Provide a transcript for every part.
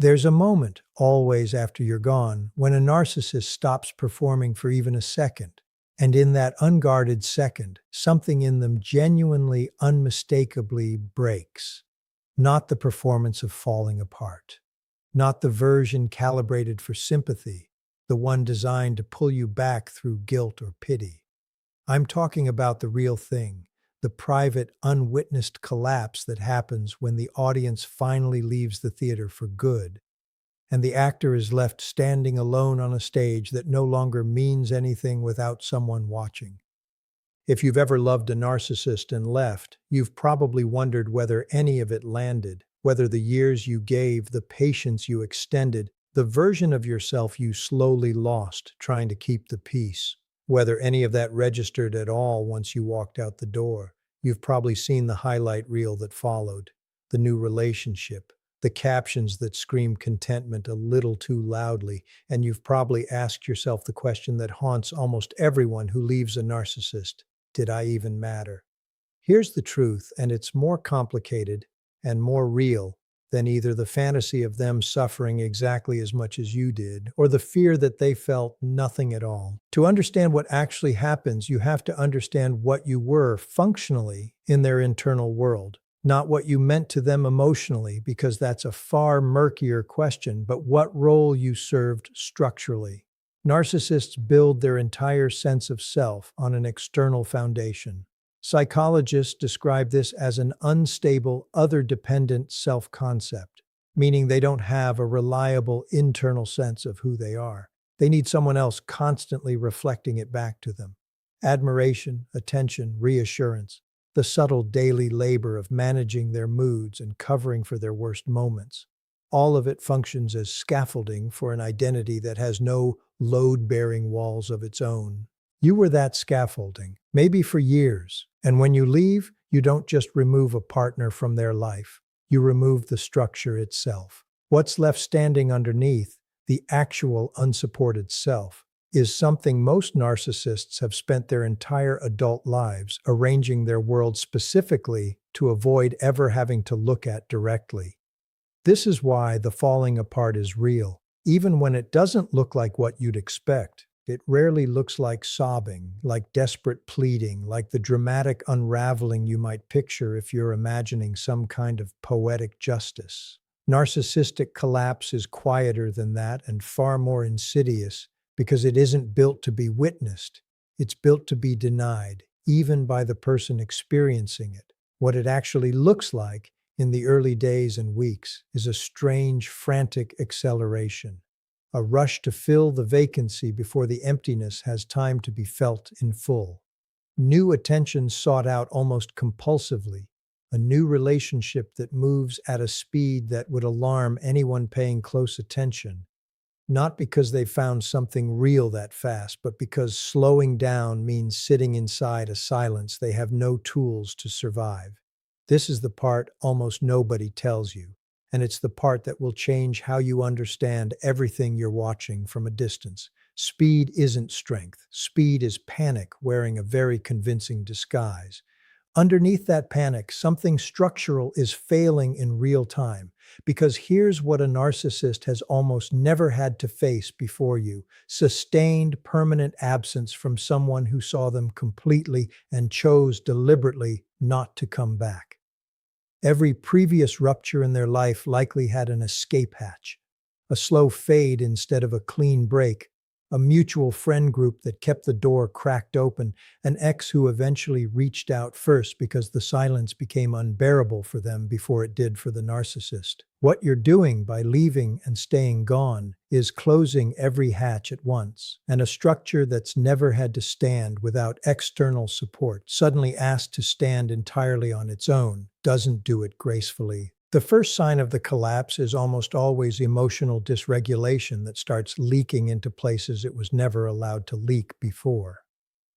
There's a moment, always after you're gone, when a narcissist stops performing for even a second. And in that unguarded second, something in them genuinely, unmistakably breaks. Not the performance of falling apart, not the version calibrated for sympathy, the one designed to pull you back through guilt or pity. I'm talking about the real thing, the private, unwitnessed collapse that happens when the audience finally leaves the theater for good, and the actor is left standing alone on a stage that no longer means anything without someone watching. If you've ever loved a narcissist and left, you've probably wondered whether any of it landed, whether the years you gave, the patience you extended, the version of yourself you slowly lost trying to keep the peace, whether any of that registered at all once you walked out the door. You've probably seen the highlight reel that followed, the new relationship, the captions that scream contentment a little too loudly, and you've probably asked yourself the question that haunts almost everyone who leaves a narcissist: did I even matter? Here's the truth, and it's more complicated and more real than either the fantasy of them suffering exactly as much as you did, or the fear that they felt nothing at all. To understand what actually happens, you have to understand what you were functionally in their internal world. Not what you meant to them emotionally, because that's a far murkier question, but what role you served structurally. Narcissists build their entire sense of self on an external foundation. Psychologists describe this as an unstable, other-dependent self-concept, meaning they don't have a reliable internal sense of who they are. They need someone else constantly reflecting it back to them. Admiration, attention, reassurance, the subtle daily labor of managing their moods and covering for their worst moments. All of it functions as scaffolding for an identity that has no load-bearing walls of its own. You were that scaffolding, maybe for years, and when you leave, you don't just remove a partner from their life. You remove the structure itself. What's left standing underneath, the actual unsupported self, is something most narcissists have spent their entire adult lives arranging their world specifically to avoid ever having to look at directly. This is why the falling apart is real. Even when it doesn't look like what you'd expect, it rarely looks like sobbing, like desperate pleading, like the dramatic unraveling you might picture if you're imagining some kind of poetic justice. Narcissistic collapse is quieter than that and far more insidious, because it isn't built to be witnessed. It's built to be denied, even by the person experiencing it. What it actually looks like in the early days and weeks is a strange, frantic acceleration, a rush to fill the vacancy before the emptiness has time to be felt in full. New attention sought out almost compulsively, a new relationship that moves at a speed that would alarm anyone paying close attention. Not because they found something real that fast, but because slowing down means sitting inside a silence they have no tools to survive. This is the part almost nobody tells you, and it's the part that will change how you understand everything you're watching from a distance. Speed isn't strength. Speed is panic wearing a very convincing disguise. Underneath that panic, something structural is failing in real time. Because here's what a narcissist has almost never had to face before you: sustained, permanent absence from someone who saw them completely and chose deliberately not to come back. Every previous rupture in their life likely had an escape hatch, a slow fade instead of a clean break, a mutual friend group that kept the door cracked open, an ex who eventually reached out first because the silence became unbearable for them before it did for the narcissist. What you're doing by leaving and staying gone is closing every hatch at once, and a structure that's never had to stand without external support, suddenly asked to stand entirely on its own, doesn't do it gracefully. The first sign of the collapse is almost always emotional dysregulation that starts leaking into places it was never allowed to leak before.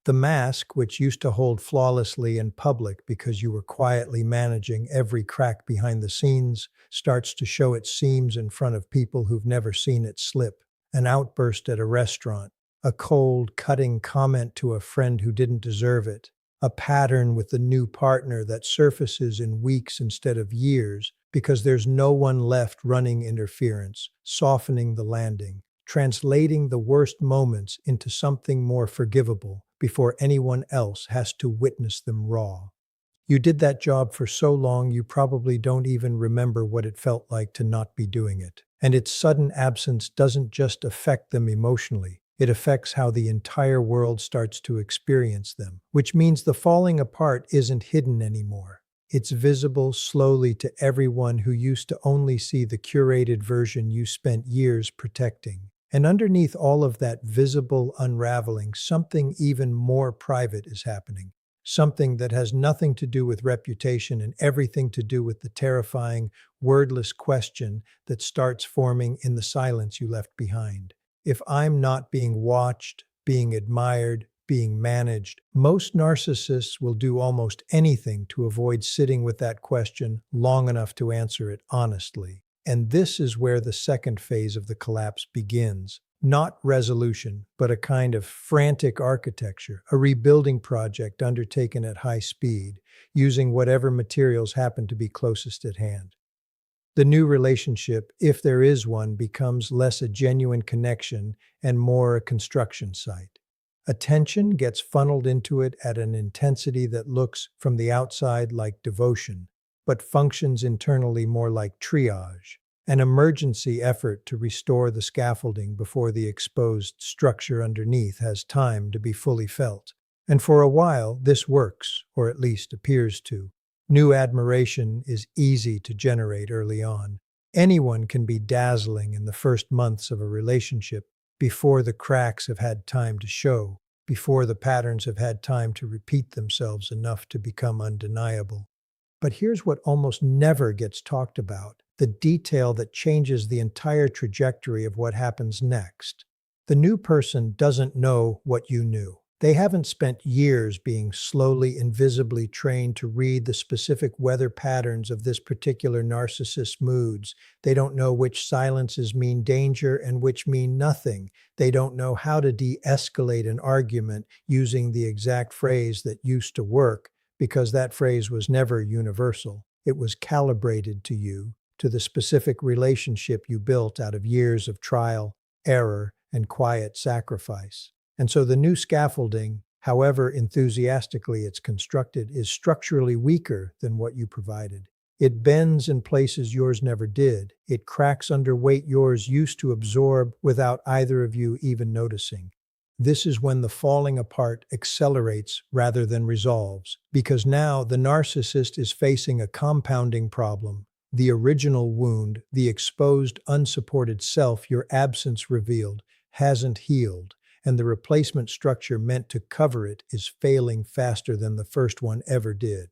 The mask, which used to hold flawlessly in public because you were quietly managing every crack behind the scenes, starts to show its seams in front of people who've never seen it slip. An outburst at a restaurant, a cold, cutting comment to a friend who didn't deserve it, a pattern with the new partner that surfaces in weeks instead of years, because there's no one left running interference, softening the landing, translating the worst moments into something more forgivable before anyone else has to witness them raw. You did that job for so long you probably don't even remember what it felt like to not be doing it. And its sudden absence doesn't just affect them emotionally, it affects how the entire world starts to experience them, which means the falling apart isn't hidden anymore. It's visible slowly to everyone who used to only see the curated version you spent years protecting. And underneath all of that visible unraveling, something even more private is happening. Something that has nothing to do with reputation and everything to do with the terrifying, wordless question that starts forming in the silence you left behind. If I'm not being watched, being admired, being managed, most narcissists will do almost anything to avoid sitting with that question long enough to answer it honestly. And this is where the second phase of the collapse begins. Not resolution, but a kind of frantic architecture, a rebuilding project undertaken at high speed, using whatever materials happen to be closest at hand. The new relationship, if there is one, becomes less a genuine connection and more a construction site. Attention gets funneled into it at an intensity that looks, from the outside, like devotion, but functions internally more like triage, an emergency effort to restore the scaffolding before the exposed structure underneath has time to be fully felt. And for a while, this works, or at least appears to. New admiration is easy to generate early on. Anyone can be dazzling in the first months of a relationship before the cracks have had time to show, before the patterns have had time to repeat themselves enough to become undeniable. But here's what almost never gets talked about, the detail that changes the entire trajectory of what happens next. The new person doesn't know what you knew. They haven't spent years being slowly, invisibly trained to read the specific weather patterns of this particular narcissist's moods. They don't know which silences mean danger and which mean nothing. They don't know how to de-escalate an argument using the exact phrase that used to work, because that phrase was never universal. It was calibrated to you, to the specific relationship you built out of years of trial, error, and quiet sacrifice. And so the new scaffolding, however enthusiastically it's constructed, is structurally weaker than what you provided. It bends in places yours never did. It cracks under weight yours used to absorb without either of you even noticing. This is when the falling apart accelerates rather than resolves, because now the narcissist is facing a compounding problem. The original wound, the exposed, unsupported self your absence revealed, hasn't healed, and the replacement structure meant to cover it is failing faster than the first one ever did.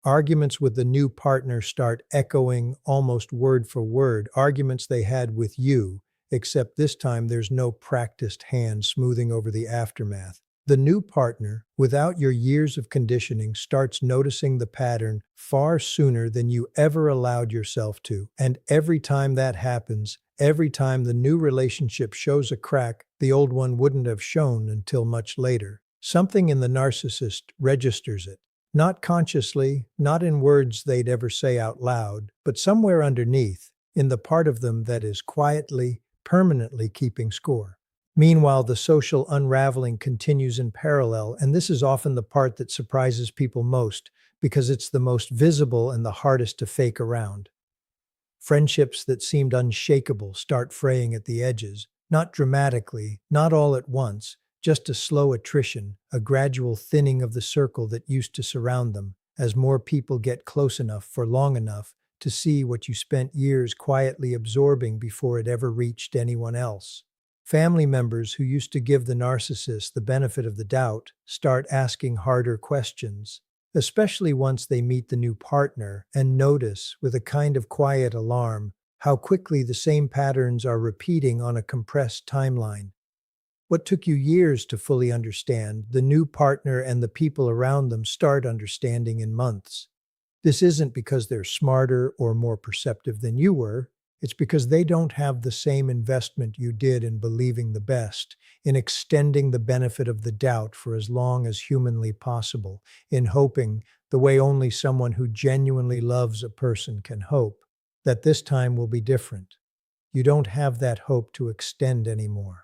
Arguments with the new partner start echoing almost word for word arguments they had with you, except this time there's no practiced hand smoothing over the aftermath. The new partner, without your years of conditioning, starts noticing the pattern far sooner than you ever allowed yourself to. And every time that happens, every time the new relationship shows a crack the old one wouldn't have shown until much later, something in the narcissist registers it. Not consciously, not in words they'd ever say out loud, but somewhere underneath, in the part of them that is quietly, permanently keeping score. Meanwhile, the social unraveling continues in parallel, and this is often the part that surprises people most, because it's the most visible and the hardest to fake around. Friendships that seemed unshakable start fraying at the edges, not dramatically, not all at once, just a slow attrition, a gradual thinning of the circle that used to surround them, as more people get close enough for long enough to see what you spent years quietly absorbing before it ever reached anyone else. Family members who used to give the narcissist the benefit of the doubt start asking harder questions, especially once they meet the new partner and notice, with a kind of quiet alarm, how quickly the same patterns are repeating on a compressed timeline. What took you years to fully understand, the new partner and the people around them start understanding in months. This isn't because they're smarter or more perceptive than you were. It's because they don't have the same investment you did in believing the best, in extending the benefit of the doubt for as long as humanly possible, in hoping the way only someone who genuinely loves a person can hope. that this time will be different. You don't have that hope to extend anymore.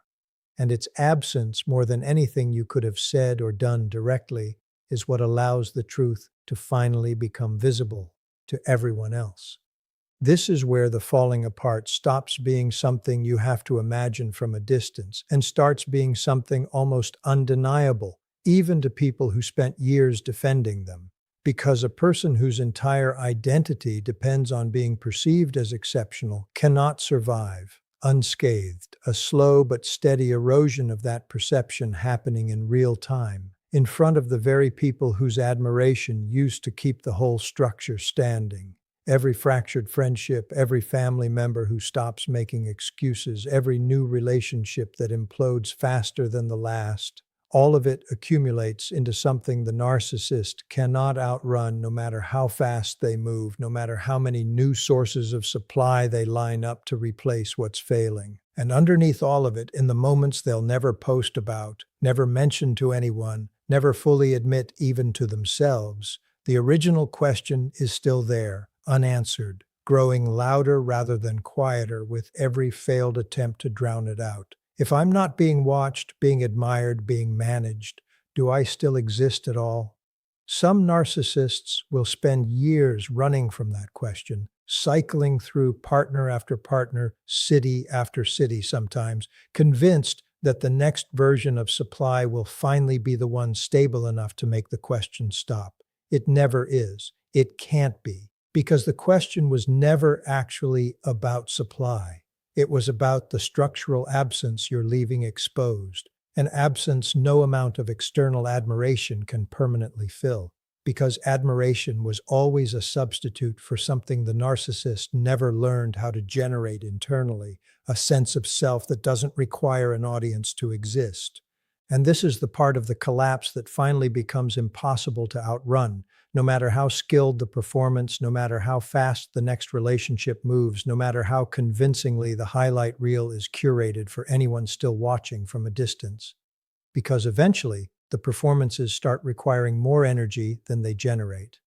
And its absence, more than anything you could have said or done directly, is what allows the truth to finally become visible to everyone else. This is where the falling apart stops being something you have to imagine from a distance and starts being something almost undeniable, even to people who spent years defending them. Because a person whose entire identity depends on being perceived as exceptional cannot survive unscathed, a slow but steady erosion of that perception happening in real time, in front of the very people whose admiration used to keep the whole structure standing. Every fractured friendship, every family member who stops making excuses, every new relationship that implodes faster than the last, all of it accumulates into something the narcissist cannot outrun, no matter how fast they move, no matter how many new sources of supply they line up to replace what's failing. And underneath all of it, in the moments they'll never post about, never mention to anyone, never fully admit even to themselves, the original question is still there, unanswered, growing louder rather than quieter with every failed attempt to drown it out. If I'm not being watched, being admired, being managed, do I still exist at all? Some narcissists will spend years running from that question, cycling through partner after partner, city after city sometimes, convinced that the next version of supply will finally be the one stable enough to make the question stop. It never is. It can't be, because the question was never actually about supply. It was about the structural absence you're leaving exposed, an absence no amount of external admiration can permanently fill, because admiration was always a substitute for something the narcissist never learned how to generate internally, a sense of self that doesn't require an audience to exist. And this is the part of the collapse that finally becomes impossible to outrun. No matter how skilled the performance, no matter how fast the next relationship moves, no matter how convincingly the highlight reel is curated for anyone still watching from a distance. Because eventually, the performances start requiring more energy than they generate.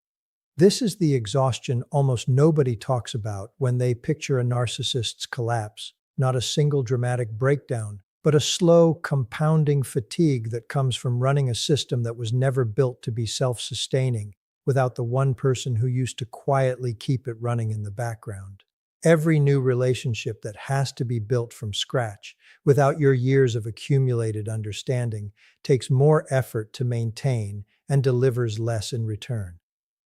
This is the exhaustion almost nobody talks about when they picture a narcissist's collapse, not a single dramatic breakdown, but a slow, compounding fatigue that comes from running a system that was never built to be self-sustaining, without the one person who used to quietly keep it running in the background. Every new relationship that has to be built from scratch, without your years of accumulated understanding, takes more effort to maintain and delivers less in return.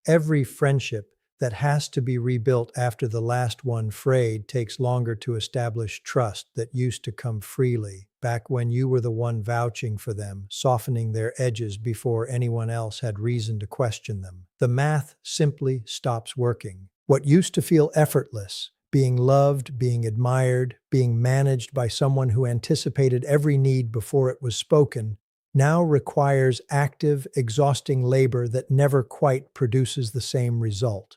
Every friendship that has to be rebuilt after the last one frayed takes longer to establish trust that used to come freely, back when you were the one vouching for them, softening their edges before anyone else had reason to question them. The math simply stops working. What used to feel effortless, being loved, being admired, being managed by someone who anticipated every need before it was spoken, now requires active, exhausting labor that never quite produces the same result.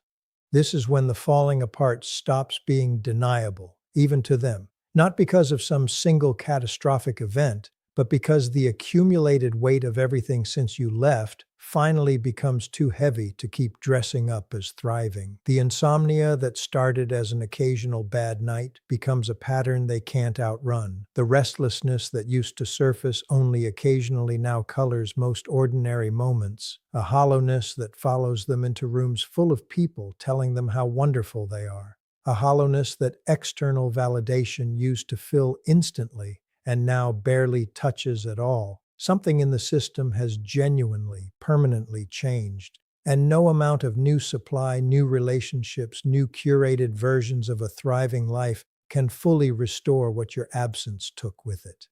This is when the falling apart stops being deniable, even to them, not because of some single catastrophic event, but because the accumulated weight of everything since you left finally becomes too heavy to keep dressing up as thriving. The insomnia that started as an occasional bad night becomes a pattern they can't outrun. The restlessness that used to surface only occasionally now colors most ordinary moments, a hollowness that follows them into rooms full of people telling them how wonderful they are. A hollowness that external validation used to fill instantly and now barely touches at all. Something in the system has genuinely, permanently changed, and no amount of new supply, new relationships, new curated versions of a thriving life can fully restore what your absence took with it.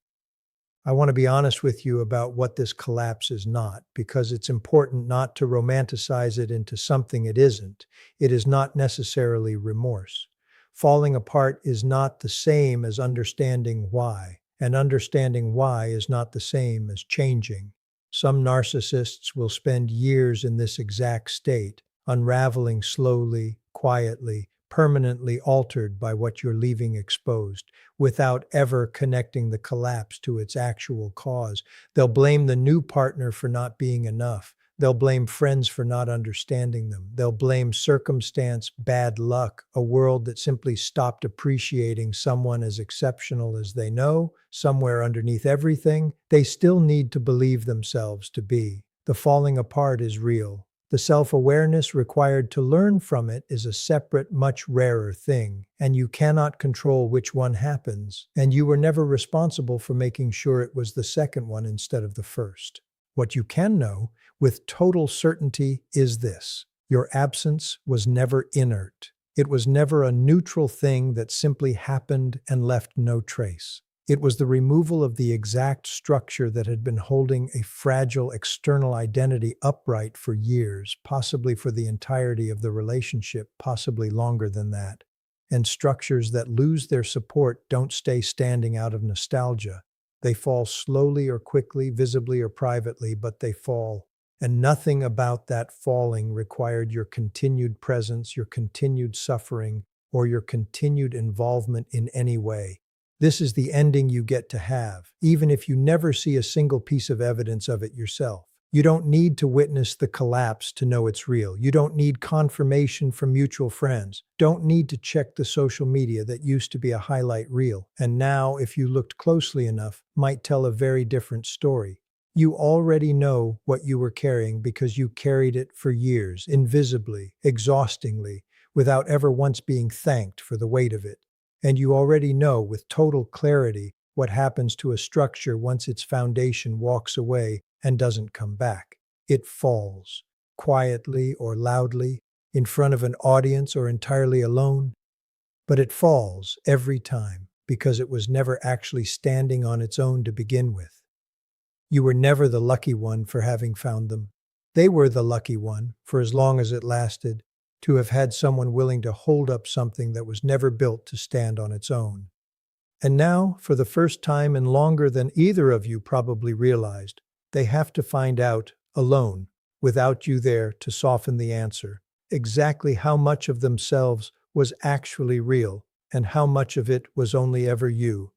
I want to be honest with you about what this collapse is not, because it's important not to romanticize it into something it isn't. It is not necessarily remorse. Falling apart is not the same as understanding why. And understanding why is not the same as changing. Some narcissists will spend years in this exact state, unraveling slowly, quietly, permanently altered by what you're leaving exposed, without ever connecting the collapse to its actual cause. They'll blame the new partner for not being enough. They'll blame friends for not understanding them. They'll blame circumstance, bad luck, a world that simply stopped appreciating someone as exceptional as they know. Somewhere underneath everything, they still need to believe themselves to be. The falling apart is real. The self-awareness required to learn from it is a separate, much rarer thing, and you cannot control which one happens, and you were never responsible for making sure it was the second one instead of the first. What you can know with total certainty is this: your absence was never inert. It was never a neutral thing that simply happened and left no trace. It was the removal of the exact structure that had been holding a fragile external identity upright for years, possibly for the entirety of the relationship, possibly longer than that. And structures that lose their support don't stay standing out of nostalgia. They fall slowly or quickly, visibly or privately, but they fall. And nothing about that falling required your continued presence, your continued suffering, or your continued involvement in any way. This is the ending you get to have, even if you never see a single piece of evidence of it yourself. You don't need to witness the collapse to know it's real. You don't need confirmation from mutual friends. Don't need to check the social media that used to be a highlight reel, and now, if you looked closely enough, might tell a very different story. You already know what you were carrying because you carried it for years, invisibly, exhaustingly, without ever once being thanked for the weight of it. And you already know with total clarity what happens to a structure once its foundation walks away and doesn't come back. It falls, quietly or loudly, in front of an audience or entirely alone. But it falls every time because it was never actually standing on its own to begin with. You were never the lucky one for having found them. They were the lucky one, for as long as it lasted, to have had someone willing to hold up something that was never built to stand on its own. And now, for the first time and longer than either of you probably realized, they have to find out, alone, without you there to soften the answer, exactly how much of themselves was actually real and how much of it was only ever you.